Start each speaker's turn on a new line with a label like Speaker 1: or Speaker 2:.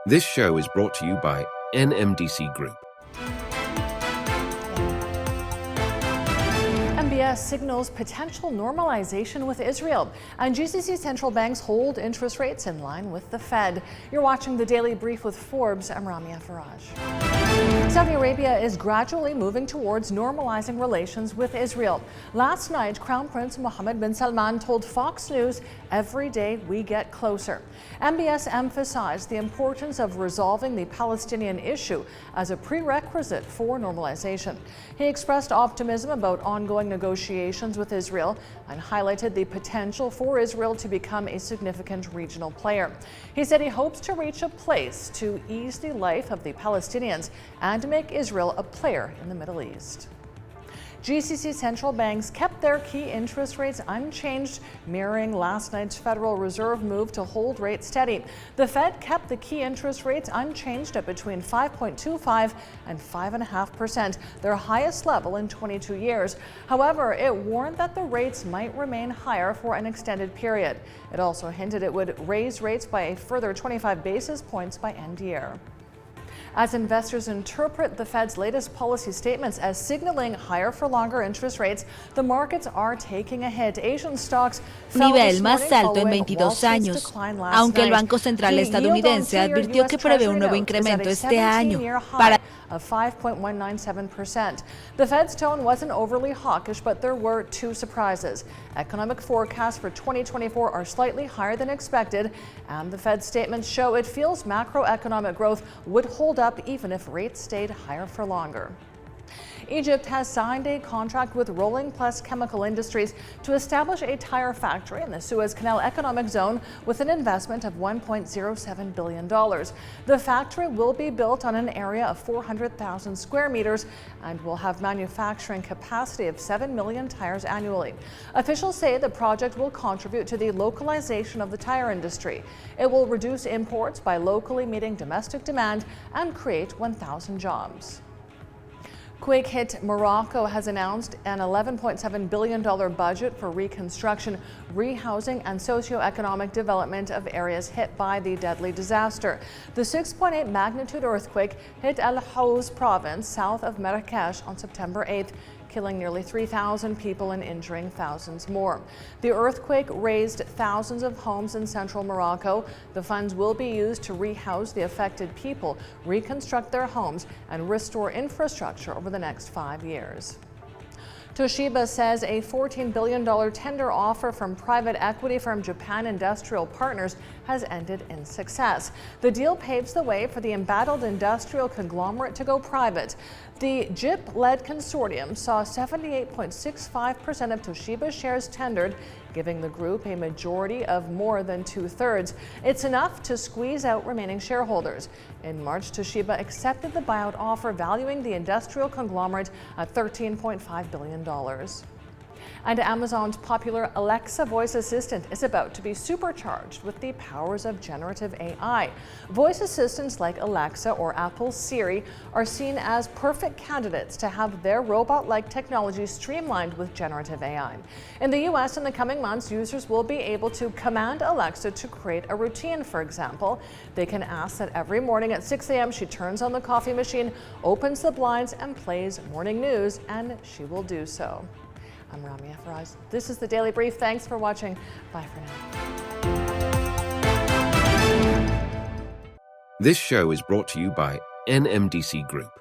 Speaker 1: This show is brought to you by NMDC Group.
Speaker 2: MBS signals potential normalization with Israel, and GCC central banks hold interest rates in line with the Fed. You're watching the Daily Brief with Forbes. I'm Ramia Faraj. Saudi Arabia is gradually moving towards normalizing relations with Israel. Last night, Crown Prince Mohammed bin Salman told Fox News, "Every day we get closer." MBS emphasized the importance of resolving the Palestinian issue as a prerequisite for normalization. He expressed optimism about ongoing negotiations with Israel and highlighted the potential for Israel to become a significant regional player. He said he hopes to reach a place to ease the life of the Palestinians and make Israel a player in the Middle East. GCC central banks kept their key interest rates unchanged, mirroring last night's Federal Reserve move to hold rates steady. The Fed kept the key interest rates unchanged at between 5.25 and 5.5%, their highest level in 22 years. However, it warned that the rates might remain higher for an extended period. It also hinted it would raise rates by a further 25 basis points by end year. As investors interpret the Fed's latest policy statements as signaling higher for longer interest rates, the markets are taking a hit. Asian stocks fell
Speaker 3: nivel más alto en 22 años, aunque el Banco Central estadounidense advirtió que prevé un nuevo incremento este año para
Speaker 2: of 5.197%. The Fed's tone wasn't overly hawkish, but there were two surprises. Economic forecasts for 2024 are slightly higher than expected, and the Fed's statements show it feels macroeconomic growth would hold up even if rates stayed higher for longer. Egypt has signed a contract with Rolling Plus Chemical Industries to establish a tire factory in the Suez Canal Economic Zone with an investment of $1.07 billion. The factory will be built on an area of 400,000 square meters and will have manufacturing capacity of 7 million tires annually. Officials say the project will contribute to the localization of the tire industry. It will reduce imports by locally meeting domestic demand and create 1,000 jobs. Quake-hit Morocco has announced an $11.7 billion budget for reconstruction, rehousing, and socioeconomic development of areas hit by the deadly disaster. The 6.8 magnitude earthquake hit Al Hawz province south of Marrakesh on September 8th, killing nearly 3,000 people and injuring thousands more. The earthquake razed thousands of homes in central Morocco. The funds will be used to rehouse the affected people, reconstruct their homes, and restore infrastructure over the next 5 years. Toshiba says a $14 billion tender offer from private equity firm Japan Industrial Partners has ended in success. The deal paves the way for the embattled industrial conglomerate to go private. The JIP-led consortium saw 78.65% of Toshiba shares tendered, giving the group a majority of more than 2/3. It's enough to squeeze out remaining shareholders. In March, Toshiba accepted the buyout offer, valuing the industrial conglomerate at $13.5 billion. And Amazon's popular Alexa voice assistant is about to be supercharged with the powers of generative AI. Voice assistants like Alexa or Apple's Siri are seen as perfect candidates to have their robot-like technology streamlined with generative AI. In the U.S., in the coming months, users will be able to command Alexa to create a routine, for example. They can ask that every morning at 6 a.m. she turns on the coffee machine, opens the blinds, and plays morning news, and she will do so. I'm Ramia Faraj. This is the Daily Brief. Thanks for watching. Bye for now.
Speaker 1: This show is brought to you by NMDC Group.